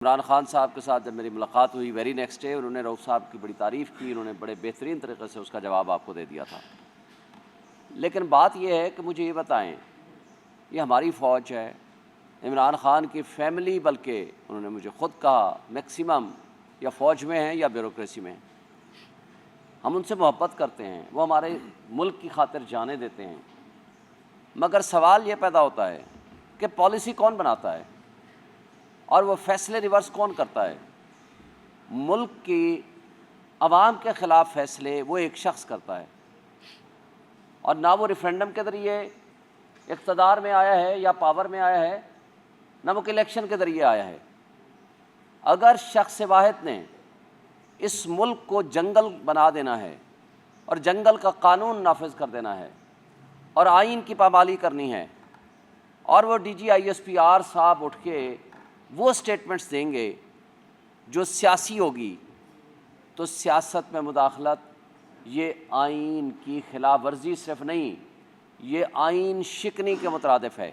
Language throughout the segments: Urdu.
عمران خان صاحب کے ساتھ جب میری ملاقات ہوئی ویری نیکسٹ ڈے انہوں نے رؤف صاحب کی بڑی تعریف کی، انہوں نے بڑے بہترین طریقے سے اس کا جواب آپ کو دے دیا تھا۔ لیکن بات یہ ہے کہ مجھے یہ بتائیں، یہ ہماری فوج ہے، عمران خان کی فیملی، بلکہ انہوں نے مجھے خود کہا میکسیمم یا فوج میں ہیں یا بیوروکریسی میں ہیں۔ ہم ان سے محبت کرتے ہیں، وہ ہمارے ملک کی خاطر جانیں دیتے ہیں، مگر سوال یہ پیدا ہوتا ہے کہ پالیسی کون بناتا ہے اور وہ فیصلے ریورس کون کرتا ہے؟ ملک کی عوام کے خلاف فیصلے وہ ایک شخص کرتا ہے، اور نہ وہ ریفرینڈم کے ذریعے اقتدار میں آیا ہے یا پاور میں آیا ہے، نہ وہ الیکشن کے ذریعے آیا ہے۔ اگر شخص واحد نے اس ملک کو جنگل بنا دینا ہے اور جنگل کا قانون نافذ کر دینا ہے اور آئین کی پامالی کرنی ہے، اور وہ D G I S P R صاحب اٹھ کے وہ سٹیٹمنٹس دیں گے جو سیاسی ہوگی، تو سیاست میں مداخلت یہ آئین کی خلاف ورزی صرف نہیں، یہ آئین شکنی کے مترادف ہے،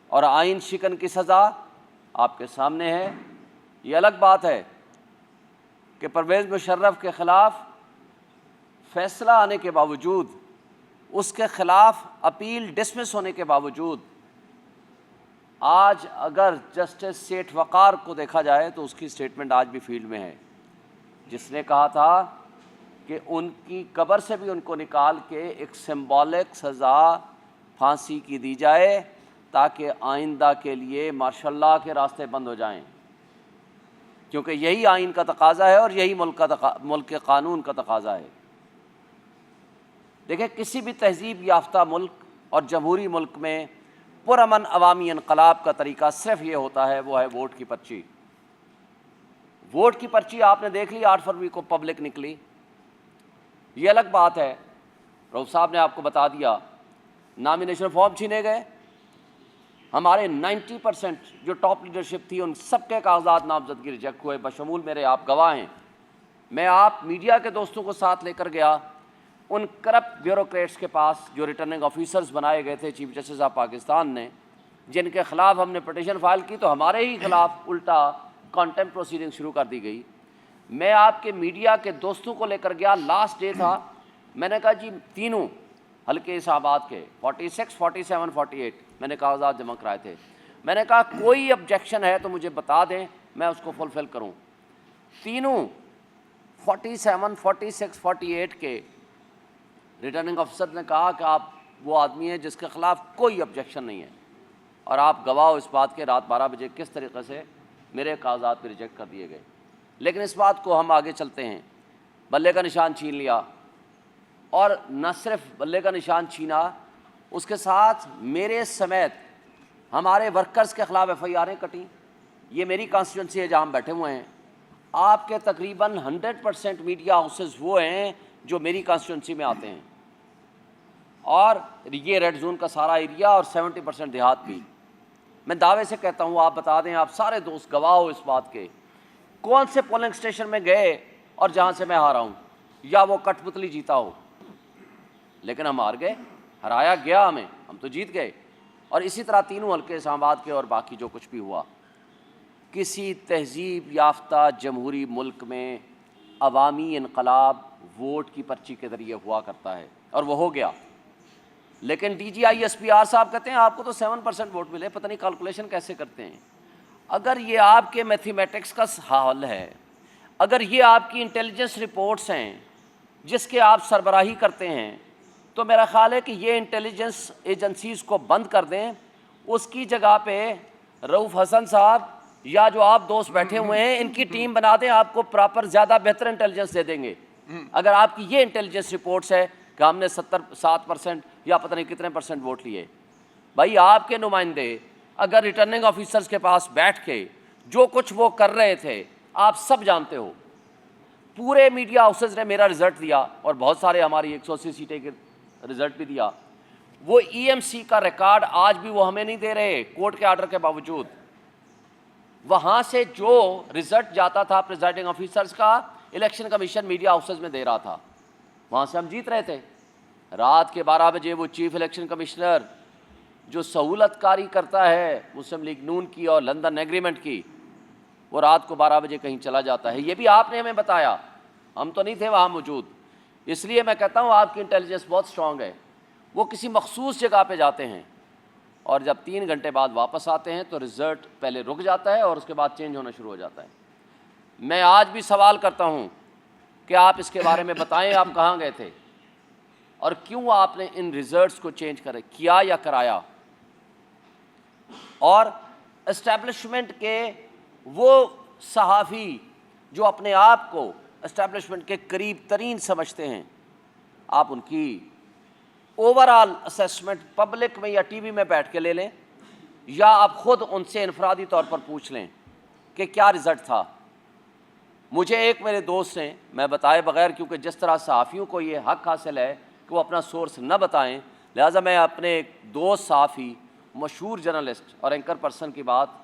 اور آئین شکن کی سزا آپ کے سامنے ہے۔ یہ الگ بات ہے کہ پرویز مشرف کے خلاف فیصلہ آنے کے باوجود، اس کے خلاف اپیل ڈسمس ہونے کے باوجود، آج اگر جسٹس سیٹھ وقار کو دیکھا جائے تو اس کی سٹیٹمنٹ آج بھی فیلڈ میں ہے، جس نے کہا تھا کہ ان کی قبر سے بھی ان کو نکال کے ایک سمبولک سزا پھانسی کی دی جائے تاکہ آئندہ کے لیے ماشاء اللہ کے راستے بند ہو جائیں، کیونکہ یہی آئین کا تقاضا ہے اور یہی ملک کے قانون کا تقاضا ہے۔ دیکھیں، کسی بھی تہذیب یافتہ ملک اور جمہوری ملک میں پرامن عوامی انقلاب کا طریقہ صرف یہ ہوتا ہے، وہ ہے ووٹ کی پرچی۔ ووٹ کی پرچی آپ نے دیکھ لی 8 فروری کو پبلک نکلی۔ یہ الگ بات ہے، رؤف صاحب نے آپ کو بتا دیا، نامینیشن فارم چھینے گئے، ہمارے 90% جو ٹاپ لیڈرشپ تھی ان سب کے کاغذات نامزدگی ریجیکٹ ہوئے، بشمول میرے، آپ گواہ ہیں۔ میں آپ میڈیا کے دوستوں کو ساتھ لے کر گیا ان کرپٹ بیوروکریٹس کے پاس جو ریٹرننگ آفیسرز بنائے گئے تھے چیف جسٹس آف پاکستان نے، جن کے خلاف ہم نے پٹیشن فائل کی تو ہمارے ہی خلاف الٹا کانٹیمپٹ پروسیڈنگ شروع کر دی گئی۔ میں آپ کے میڈیا کے دوستوں کو لے کر گیا، لاسٹ ڈے تھا، میں نے کہا جی تینوں حلقے اسلام آباد کے 46، 47، 48 میں نے کاغذات جمع کرائے تھے، میں نے کہا کوئی آبجیکشن ہے تو مجھے بتا دیں، میں اس کو فلفل کروں۔ تینوں 47، 46، 48 کے ریٹرننگ آفیسر نے کہا کہ آپ وہ آدمی ہیں جس کے خلاف کوئی آبجیکشن نہیں ہے، اور آپ گواہ ہو اس بات کے رات 12 بجے کس طریقے سے میرے کاغذات پہ ریجیکٹ کر دیے گئے۔ لیکن اس بات کو ہم آگے چلتے ہیں، بلے کا نشان چھین لیا، اور نہ صرف بلے کا نشان چھینا، اس کے ساتھ میرے سمیت ہمارے ورکرز کے خلاف ایف آئی آریں کٹیں۔ یہ میری کانسٹیٹوئنسی ہے جہاں ہم بیٹھے ہوئے ہیں، آپ کے تقریباً 100% میڈیا ہاؤسز وہ ہیں جو میری کانسٹیٹوئنسی میں آتے ہیں، اور یہ ریڈ زون کا سارا ایریا اور 70% دیہات بھی۔ میں دعوے سے کہتا ہوں، آپ بتا دیں، آپ سارے دوست گواہ ہو اس بات کے، کون سے پولنگ اسٹیشن میں گئے اور جہاں سے میں ہارا ہوں، یا وہ کٹ پتلی جیتا ہو، لیکن ہم ہار گئے، ہرایا گیا ہمیں، ہم تو جیت گئے۔ اور اسی طرح تینوں حلقے اسلام آباد کے اور باقی جو کچھ بھی ہوا۔ کسی تہذیب یافتہ جمہوری ملک میں عوامی انقلاب ووٹ کی پرچی کے ذریعے ہوا کرتا ہے، اور وہ ہو گیا۔ لیکن D G I S P R صاحب کہتے ہیں آپ کو تو 7% ووٹ ملے، پتہ نہیں کیلکولیشن کیسے کرتے ہیں۔ اگر یہ آپ کے میتھمیٹکس کا حل ہے، اگر یہ آپ کی انٹیلیجنس رپورٹس ہیں جس کے آپ سربراہی کرتے ہیں، تو میرا خیال ہے کہ یہ انٹیلیجنس ایجنسیز کو بند کر دیں، اس کی جگہ پہ رؤف حسن صاحب یا جو آپ دوست بیٹھے ہوئے ہیں ان کی ٹیم بنا دیں، آپ کو پراپر زیادہ بہتر انٹیلیجنس دے دیں گے۔ اگر آپ کی یہ انٹیلیجنس رپورٹس ہے کہ ہم نے 7% یا پتہ نہیں کتنے % ووٹ لیے، بھائی آپ کے نمائندے اگر ریٹرننگ آفیسرز کے پاس بیٹھ کے جو کچھ وہ کر رہے تھے آپ سب جانتے ہو، پورے میڈیا ہاؤسز نے میرا رزلٹ دیا، اور بہت سارے ہماری 180 سیٹیں کے رزلٹ بھی دیا، وہ ای ایم سی کا ریکارڈ آج بھی وہ ہمیں نہیں دے رہے کورٹ کے آرڈر کے باوجود۔ وہاں سے جو رزلٹ جاتا تھا پریزائڈنگ آفیسرز کا، الیکشن کمیشن میڈیا ہاؤسز میں دے رہا تھا، وہاں سے ہم جیت رہے تھے۔ رات کے 12 بجے وہ چیف الیکشن کمشنر جو سہولت کاری کرتا ہے مسلم لیگ نون کی اور لندن ایگریمنٹ کی، وہ رات کو 12 بجے کہیں چلا جاتا ہے. یہ بھی آپ نے ہمیں بتایا, ہم تو نہیں تھے وہاں موجود. اس لیے میں کہتا ہوں آپ کی انٹیلیجنس بہت اسٹرانگ ہے. وہ کسی مخصوص جگہ پہ جاتے ہیں اور جب 3 گھنٹے بعد واپس آتے ہیں تو رزلٹ پہلے رک جاتا ہے اور اس کے بعد چینج ہونا شروع ہو جاتا ہے. میں آج بھی سوال کرتا ہوں کہ آپ اس کے بارے میں بتائیں, آپ کہاں گئے تھے اور کیوں آپ نے ان ریزلٹس کو چینج کیا یا کرایا. اور اسٹیبلشمنٹ کے وہ صحافی جو اپنے آپ کو اسٹیبلشمنٹ کے قریب ترین سمجھتے ہیں, آپ ان کی اوور آل اسیسمنٹ پبلک میں یا ٹی وی میں بیٹھ کے لے لیں, یا آپ خود ان سے انفرادی طور پر پوچھ لیں کہ کیا رزلٹ تھا. مجھے ایک میرے دوست نے, میں بتائے بغیر, کیونکہ جس طرح صحافیوں کو یہ حق حاصل ہے کہ وہ اپنا سورس نہ بتائیں, لہٰذا میں اپنے ایک دوست صحافی, مشہور جرنلسٹ اور اینکر پرسن کی بات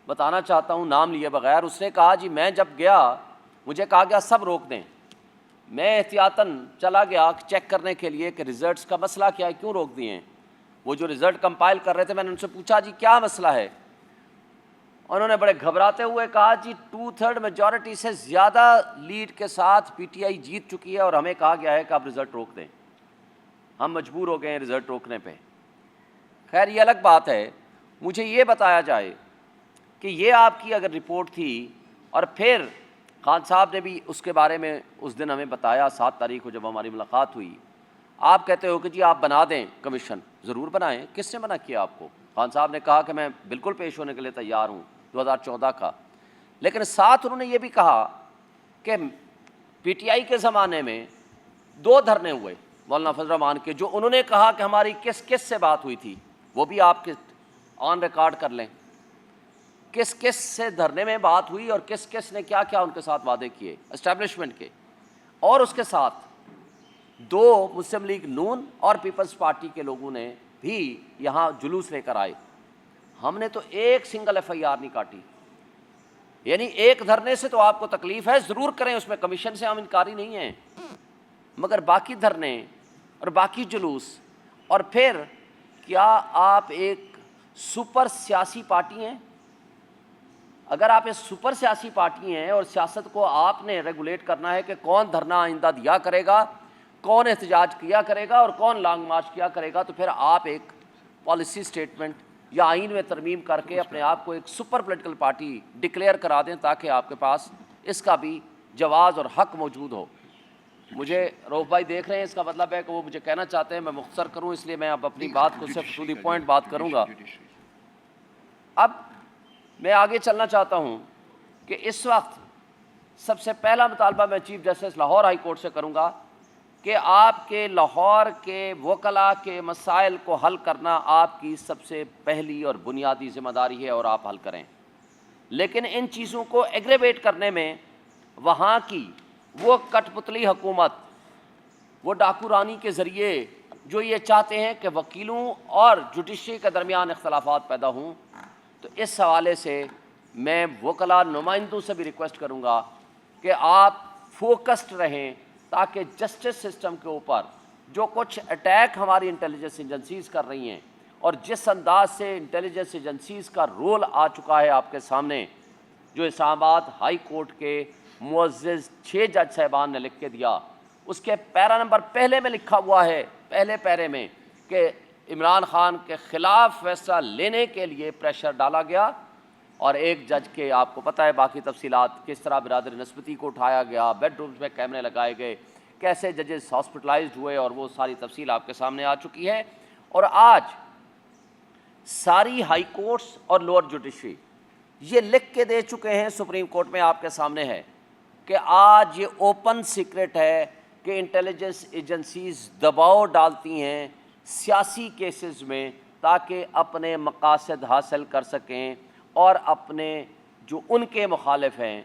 بتانا چاہتا ہوں نام لیے بغیر. اس نے کہا جی میں جب گیا مجھے کہا گیا سب روک دیں, میں احتیاطاً چلا گیا چیک کرنے کے لیے کہ ریزلٹس کا مسئلہ کیا ہے, کیوں روک دیے ہیں. وہ جو رزلٹ کمپائل کر رہے تھے میں نے ان سے پوچھا جی کیا مسئلہ ہے. انہوں نے بڑے گھبراتے ہوئے کہا جی 2/3 میجورٹی سے زیادہ لیڈ کے ساتھ پی ٹی آئی جیت چکی ہے اور ہمیں کہا گیا ہے کہ آپ رزلٹ روک دیں. ہم مجبور ہو گئے ہیں رزلٹ روکنے پہ. خیر یہ الگ بات ہے. مجھے یہ بتایا جائے کہ یہ آپ کی اگر رپورٹ تھی, اور پھر خان صاحب نے بھی اس کے بارے میں اس دن ہمیں بتایا 7 تاریخ کو جب ہماری ملاقات ہوئی, آپ کہتے ہو کہ جی آپ بنا دیں کمیشن. ضرور بنائیں, کس نے منع کیا آپ کو؟ خان صاحب نے کہا کہ میں بالکل پیش ہونے کے لیے تیار ہوں 2014 کا. لیکن ساتھ انہوں نے یہ بھی کہا کہ پی ٹی آئی کے زمانے میں 2 دھرنے ہوئے مولانا فضل الرحمان کے, جو انہوں نے کہا کہ ہماری کس کس سے بات ہوئی تھی, وہ بھی آپ کے آن ریکارڈ کر لیں. کس کس سے دھرنے میں بات ہوئی اور کس کس نے کیا کیا ان کے ساتھ وعدے کیے اسٹیبلشمنٹ کے. اور اس کے ساتھ 2 مسلم لیگ نون اور پیپلز پارٹی کے لوگوں نے بھی یہاں جلوس لے کر آئے. ہم نے تو ایک سنگل ایف آئی آر نہیں کاٹی. یعنی ایک دھرنے سے تو آپ کو تکلیف ہے, ضرور کریں, اس میں کمیشن سے ہم انکاری نہیں ہیں, مگر باقی دھرنے اور باقی جلوس. اور پھر کیا آپ ایک سپر سیاسی پارٹی ہیں؟ اگر آپ ایک سپر سیاسی پارٹی ہیں اور سیاست کو آپ نے ریگولیٹ کرنا ہے کہ کون دھرنا آئندہ دیا کرے گا, کون احتجاج کیا کرے گا اور کون لانگ مارچ کیا کرے گا, تو پھر آپ ایک پالیسی سٹیٹمنٹ یا آئین میں ترمیم کر کے اپنے آپ کو ایک سپر پولیٹیکل پارٹی ڈکلیئر کرا دیں تاکہ آپ کے پاس اس کا بھی جواز اور حق موجود ہو. مجھے روف بھائی دیکھ رہے ہیں, اس کا مطلب ہے کہ وہ مجھے کہنا چاہتے ہیں, میں مختصر کروں, اس لیے میں اب اپنی بات کو صرف ٹو دی پوائنٹ بات کروں گا. اب میں آگے چلنا چاہتا ہوں کہ اس وقت سب سے پہلا مطالبہ میں chief justice Lahore high court سے کروں گا کہ آپ کے لاہور کے وکلاء کے مسائل کو حل کرنا آپ کی سب سے پہلی اور بنیادی ذمہ داری ہے اور آپ حل کریں. لیکن ان چیزوں کو ایگریویٹ کرنے میں وہاں کی وہ کٹ پتلی حکومت, وہ ڈاکو رانی کے ذریعے جو یہ چاہتے ہیں کہ وکیلوں اور جوڈیشری کے درمیان اختلافات پیدا ہوں, تو اس حوالے سے میں وکلاء نمائندوں سے بھی ریکویسٹ کروں گا کہ آپ فوکسڈ رہیں تاکہ جسٹس سسٹم کے اوپر جو کچھ اٹیک ہماری انٹیلیجنس ایجنسیز کر رہی ہیں, اور جس انداز سے انٹیلیجنس ایجنسیز کا رول آ چکا ہے آپ کے سامنے, جو اسلام آباد ہائی کورٹ کے معزز 6 جج صاحبان نے لکھ کے دیا, اس کے پیرا نمبر پہلے میں لکھا ہوا ہے, پہلے پیرے میں, کہ عمران خان کے خلاف فیصلہ لینے کے لیے پریشر ڈالا گیا. اور ایک جج کے آپ کو پتہ ہے باقی تفصیلات, کس طرح برادر نسبتی کو اٹھایا گیا, بیڈ رومز میں کیمرے لگائے گئے, کیسے ججز ہاسپٹلائزڈ ہوئے, اور وہ ساری تفصیل آپ کے سامنے آ چکی ہے. اور آج ساری ہائی کورٹس اور لوور جوڈیشری یہ لکھ کے دے چکے ہیں, سپریم کورٹ میں آپ کے سامنے ہے, کہ آج یہ اوپن سیکرٹ ہے کہ انٹیلیجنس ایجنسیز دباؤ ڈالتی ہیں سیاسی کیسز میں تاکہ اپنے مقاصد حاصل کر سکیں اور اپنے جو ان کے مخالف ہیں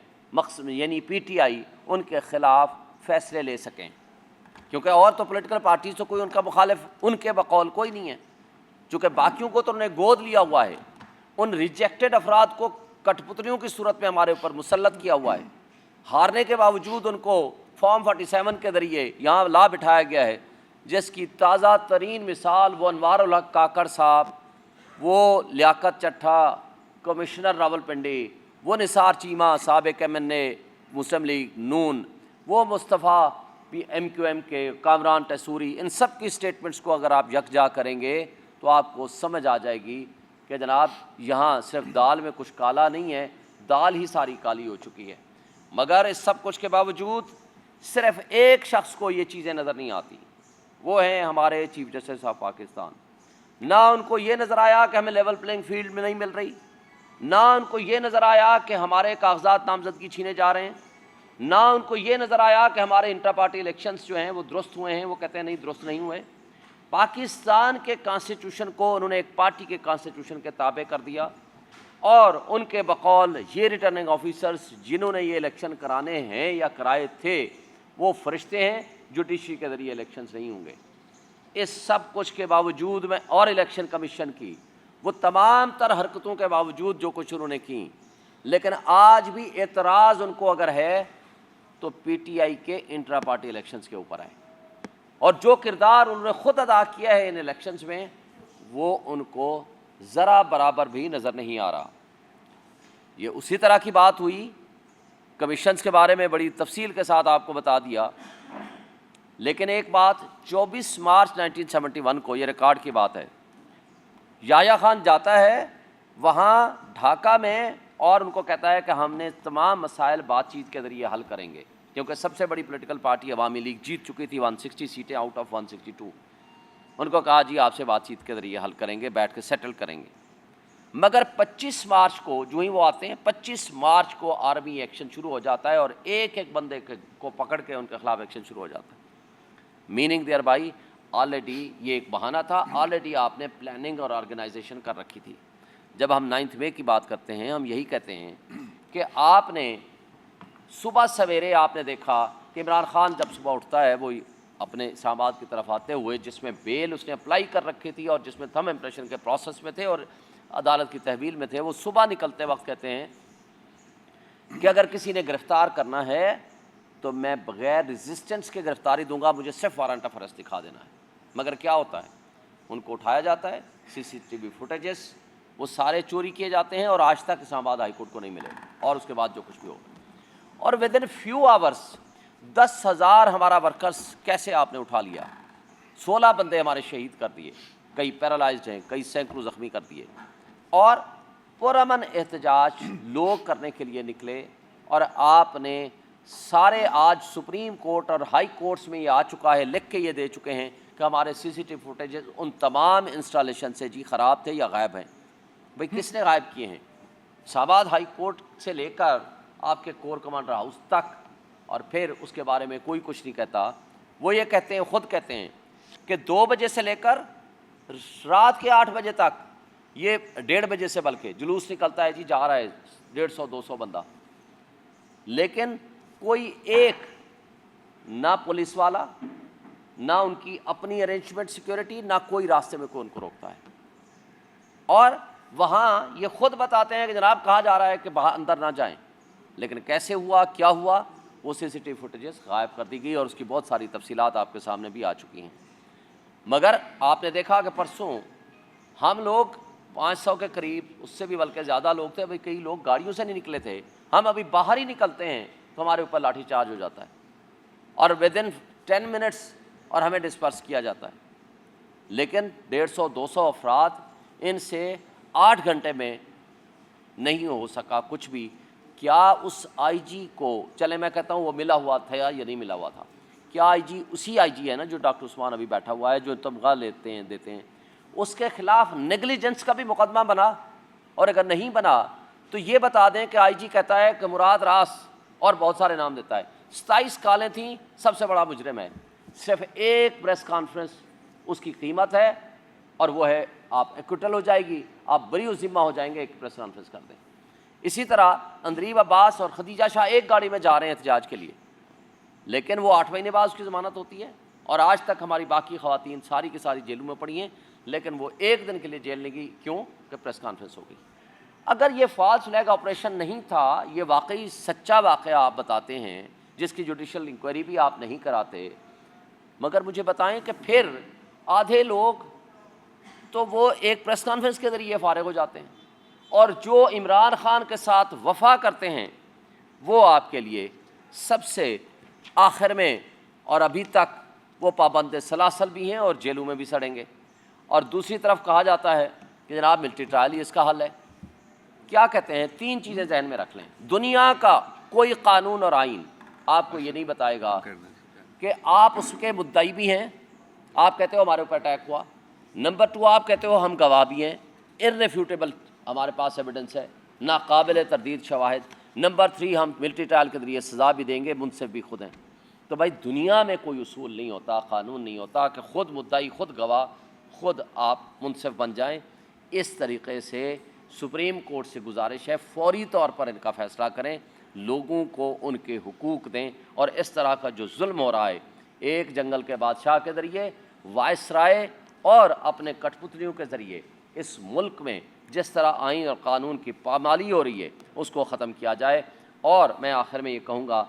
یعنی پی ٹی آئی, ان کے خلاف فیصلے لے سکیں. کیونکہ اور تو پولیٹیکل پارٹیز تو کوئی ان کا مخالف ان کے بقول کوئی نہیں ہے, چونکہ باقیوں کو تو انہوں نے گود لیا ہوا ہے, ان ریجیکٹڈ افراد کو کٹ پتلیوں کی صورت میں ہمارے اوپر مسلط کیا ہوا ہے. ہارنے کے باوجود ان کو فارم 47 کے ذریعے یہاں لا بٹھایا گیا ہے, جس کی تازہ ترین مثال وہ انوار الحق کاکڑ صاحب, وہ لیاقت چٹھا, کمشنر راولپنڈی, وہ نثار چیمہ سابق MNA مسلم لیگ نون، وہ مصطفیٰ MQM کے کامران ٹیسوری، ان سب کی سٹیٹمنٹس کو اگر آپ یکجا کریں گے تو آپ کو سمجھ آ جائے گی کہ جناب یہاں صرف دال میں کچھ کالا نہیں ہے، دال ہی ساری کالی ہو چکی ہے۔ مگر اس سب کچھ کے باوجود صرف ایک شخص کو یہ چیزیں نظر نہیں آتی، وہ ہیں ہمارے چیف جسٹس آف پاکستان۔ نہ ان کو یہ نظر آیا کہ ہمیں لیول پلینگ فیلڈ میں نہیں مل رہی، نہ ان کو یہ نظر آیا کہ ہمارے کاغذات نامزدگی چھینے جا رہے ہیں، نہ ان کو یہ نظر آیا کہ ہمارے انٹرا پارٹی الیکشنز جو ہیں وہ درست ہوئے ہیں۔ وہ کہتے ہیں نہیں درست نہیں ہوئے۔ پاکستان کے کانسٹیٹیوشن کو انہوں نے ایک پارٹی کے کانسٹیٹیوشن کے تابع کر دیا، اور ان کے بقول یہ ریٹرننگ آفیسرز جنہوں نے یہ الیکشن کرانے ہیں یا کرائے تھے وہ فرشتے ہیں، جوڈیشری کے ذریعے الیکشنز نہیں ہوں گے۔ اس سب کچھ کے باوجود میں اور الیکشن کمیشن کی وہ تمام تر حرکتوں کے باوجود جو کچھ انہوں نے کی، لیکن آج بھی اعتراض ان کو اگر ہے تو PTI کے انٹرا پارٹی الیکشنز کے اوپر ہے، اور جو کردار انہوں نے خود ادا کیا ہے ان الیکشنز میں وہ ان کو ذرا برابر بھی نظر نہیں آ رہا۔ یہ اسی طرح کی بات ہوئی، کمیشنز کے بارے میں بڑی تفصیل کے ساتھ آپ کو بتا دیا، لیکن ایک بات 24 مارچ 1971 کو، یہ ریکارڈ کی بات ہے، یحییٰ خان جاتا ہے وہاں ڈھاکہ میں اور ان کو کہتا ہے کہ ہم نے تمام مسائل بات چیت کے ذریعے حل کریں گے، کیونکہ سب سے بڑی پولیٹیکل پارٹی عوامی لیگ جیت چکی تھی 160 سیٹیں آؤٹ آف 162۔ ان کو کہا جی آپ سے بات چیت کے ذریعے حل کریں گے، بیٹھ کے سیٹل کریں گے۔ مگر 25 مارچ کو جو ہی وہ آتے ہیں، 25 مارچ کو آرمی ایکشن شروع ہو جاتا ہے، اور ایک ایک بندے کو پکڑ کے ان کے خلاف ایکشن شروع ہو جاتا ہے۔ میننگ دیئر بائی آلریڈی یہ ایک بہانہ تھا، آلریڈی آپ نے پلاننگ اور آرگنائزیشن کر رکھی تھی۔ جب ہم 9 مئی کی بات کرتے ہیں ہم یہی کہتے ہیں کہ آپ نے صبح سویرے آپ نے دیکھا کہ عمران خان جب صبح اٹھتا ہے وہ اپنے اسلام آباد کی طرف آتے ہوئے، جس میں بیل اس نے اپلائی کر رکھی تھی اور جس میں تھم امپریشن کے پروسیس میں تھے اور عدالت کی تحویل میں تھے، وہ صبح نکلتے وقت کہتے ہیں کہ اگر کسی نے گرفتار کرنا ہے تو میں بغیر ریزسٹنس کے گرفتاری دوں گا، مجھے صرف وارنٹ آف ارسٹ دکھا دینا ہے۔ مگر کیا ہوتا ہے، ان کو اٹھایا جاتا ہے، CCTV فوٹیجز وہ سارے چوری کیے جاتے ہیں اور آج تک اسلام آباد ہائی کورٹ کو نہیں ملے، اور اس کے بعد جو کچھ بھی ہوگا۔ اور ودن فیو آورس 10,000 ہمارا ورکرز کیسے آپ نے اٹھا لیا، 16 بندے ہمارے شہید کر دیے، کئی پیرالائزڈ ہیں، کئی سینکڑوں زخمی کر دیے، اور پرامن احتجاج لوگ کرنے کے لیے نکلے۔ اور آپ نے سارے آج سپریم کورٹ اور ہائی کورٹس میں یہ آ چکا ہے، لکھ کے یہ دے چکے ہیں کہ ہمارے CCTV فوٹیجز ان تمام انسٹالیشن سے جی خراب تھے یا غائب ہیں۔ بھئی کس نے غائب کیے ہیں؟ اسلام آباد ہائی کورٹ سے لے کر آپ کے کور کمانڈر ہاؤس تک، اور پھر اس کے بارے میں کوئی کچھ نہیں کہتا۔ وہ یہ کہتے ہیں، خود کہتے ہیں کہ 2 بجے سے لے کر رات کے 8 بجے تک، یہ 1:30 بجے سے بلکہ جلوس نکلتا ہے، جی جا رہا ہے 150-200 بندہ، لیکن کوئی ایک نہ پولیس والا، نہ ان کی اپنی ارینجمنٹ سیکیورٹی، نہ کوئی راستے میں کوئی ان کو روکتا ہے۔ اور وہاں یہ خود بتاتے ہیں کہ جناب کہا جا رہا ہے کہ باہر اندر نہ جائیں، لیکن کیسے ہوا، کیا ہوا، وہ CCTV فوٹیجز غائب کر دی گئی، اور اس کی بہت ساری تفصیلات آپ کے سامنے بھی آ چکی ہیں۔ مگر آپ نے دیکھا کہ پرسوں ہم لوگ 500 کے قریب، اس سے بھی بلکہ زیادہ لوگ تھے، بھئی کئی لوگ گاڑیوں سے نہیں نکلے تھے، ہم ابھی باہر ہی نکلتے ہیں تو ہمارے اوپر لاٹھی چارج ہو جاتا ہے، اور ودن 10 منٹس اور ہمیں ڈسپرس کیا جاتا ہے۔ لیکن 150-200 افراد، ان سے 8 گھنٹے میں نہیں ہو سکا کچھ بھی۔ کیا اس IG کو، چلے میں کہتا ہوں وہ ملا ہوا تھا یا نہیں ملا ہوا تھا، کیا IG اسی IG ہے نا جو ڈاکٹر عثمان ابھی بیٹھا ہوا ہے، جو تمغہ لیتے ہیں دیتے ہیں، اس کے خلاف نیگلیجنس کا بھی مقدمہ بنا؟ اور اگر نہیں بنا تو یہ بتا دیں کہ IG کہتا ہے کہ مراد راس، اور بہت سارے نام دیتا ہے، 27 کالیں تھیں، سب سے بڑا مجرم ہے، صرف ایک پریس کانفرنس اس کی قیمت ہے، اور وہ ہے آپ ایکوٹل ہو جائے گی، آپ بری و ذمہ ہو جائیں گے، ایک پریس کانفرنس کر دیں۔ اسی طرح اندریب عباس اور خدیجہ شاہ ایک گاڑی میں جا رہے ہیں احتجاج کے لیے، لیکن وہ 8 مہینے بعد اس کی ضمانت ہوتی ہے، اور آج تک ہماری باقی خواتین ساری کی ساری جیلوں میں پڑی ہیں، لیکن وہ ایک دن کے لیے جیل نہیں گئی، کیوں کہ پریس کانفرنس ہو گئی۔ اگر یہ فالس فلیگ آپریشن نہیں تھا، یہ واقعی سچا واقعہ آپ بتاتے ہیں جس کی جوڈیشل انکوائری بھی آپ نہیں کراتے، مگر مجھے بتائیں کہ پھر آدھے لوگ تو وہ ایک پریس کانفرنس کے ذریعے فارغ ہو جاتے ہیں، اور جو عمران خان کے ساتھ وفا کرتے ہیں وہ آپ کے لیے سب سے آخر میں، اور ابھی تک وہ پابند سلاسل بھی ہیں اور جیلوں میں بھی سڑیں گے۔ اور دوسری طرف کہا جاتا ہے کہ جناب ملٹری ٹرائل ہی اس کا حل ہے۔ کیا کہتے ہیں؟ تین چیزیں ذہن میں رکھ لیں۔ دنیا کا کوئی قانون اور آئین آپ کو یہ نہیں بتائے گا کہ آپ اس کے مدعی بھی ہیں، آپ کہتے ہو ہمارے اوپر اٹیک ہوا، نمبر 2 آپ کہتے ہو ہم گواہ بھی ہیں، irrefutable ہمارے پاس ایویڈنس ہے، ناقابل تردید شواہد، نمبر 3 ہم ملٹری ٹرائل کے ذریعے سزا بھی دیں گے، منصف بھی خود ہیں۔ تو بھائی دنیا میں کوئی اصول نہیں ہوتا، قانون نہیں ہوتا کہ خود مدعی، خود گواہ، خود آپ منصف بن جائیں۔ اس طریقے سے سپریم کورٹ سے گزارش ہے فوری طور پر ان کا فیصلہ کریں، لوگوں کو ان کے حقوق دیں، اور اس طرح کا جو ظلم ہو رہا ہے ایک جنگل کے بادشاہ کے ذریعے، وائس رائے اور اپنے کٹ پتلیوں کے ذریعے اس ملک میں جس طرح آئین اور قانون کی پامالی ہو رہی ہے اس کو ختم کیا جائے۔ اور میں آخر میں یہ کہوں گا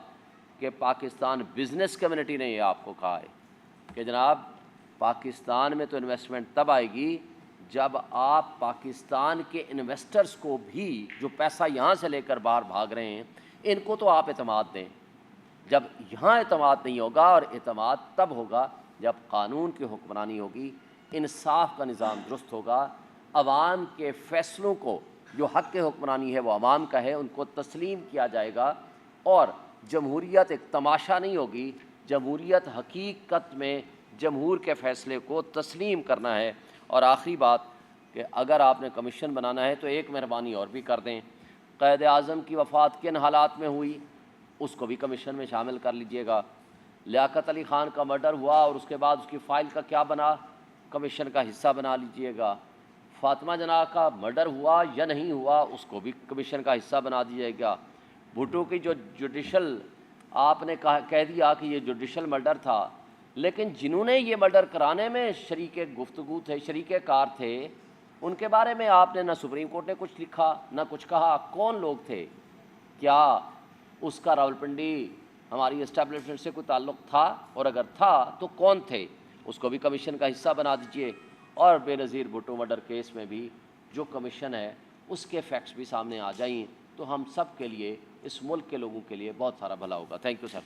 کہ پاکستان بزنس کمیونٹی نے یہ آپ کو کہا ہے کہ جناب پاکستان میں تو انویسٹمنٹ تب آئے گی جب آپ پاکستان کے انویسٹرز کو بھی جو پیسہ یہاں سے لے کر باہر بھاگ رہے ہیں ان کو تو آپ اعتماد دیں۔ جب یہاں اعتماد نہیں ہوگا، اور اعتماد تب ہوگا جب قانون کی حکمرانی ہوگی، انصاف کا نظام درست ہوگا، عوام کے فیصلوں کو، جو حق کی حکمرانی ہے وہ عوام کا ہے، ان کو تسلیم کیا جائے گا، اور جمہوریت ایک تماشا نہیں ہوگی، جمہوریت حقیقت میں جمہور کے فیصلے کو تسلیم کرنا ہے۔ اور آخری بات کہ اگر آپ نے کمیشن بنانا ہے تو ایک مہربانی اور بھی کر دیں، قائد اعظم کی وفات کن حالات میں ہوئی اس کو بھی کمیشن میں شامل کر لیجئے گا، لیاقت علی خان کا مرڈر ہوا اور اس کے بعد اس کی فائل کا کیا بنا، کمیشن کا حصہ بنا لیجئے گا، فاطمہ جناح کا مرڈر ہوا یا نہیں ہوا اس کو بھی کمیشن کا حصہ بنا دیجئے گا، بھٹو کی جو جوڈیشل آپ نے کہہ دیا کہ یہ جوڈیشل مرڈر تھا، لیکن جنہوں نے یہ مرڈر کرانے میں شریک گفتگو تھے، شریک کار تھے، ان کے بارے میں آپ نے نہ سپریم کورٹ نے کچھ لکھا نہ کچھ کہا۔ کون لوگ تھے؟ کیا اس کا راولپنڈی ہماری اسٹیبلشمنٹ سے کوئی تعلق تھا؟ اور اگر تھا تو کون تھے؟ اس کو بھی کمیشن کا حصہ بنا دیجئے۔ اور بے نظیر بھٹو مرڈر کیس میں بھی جو کمیشن ہے اس کے فیکٹس بھی سامنے آ جائیں تو ہم سب کے لیے، اس ملک کے لوگوں کے لیے بہت سارا بھلا ہوگا۔ Thank you sir.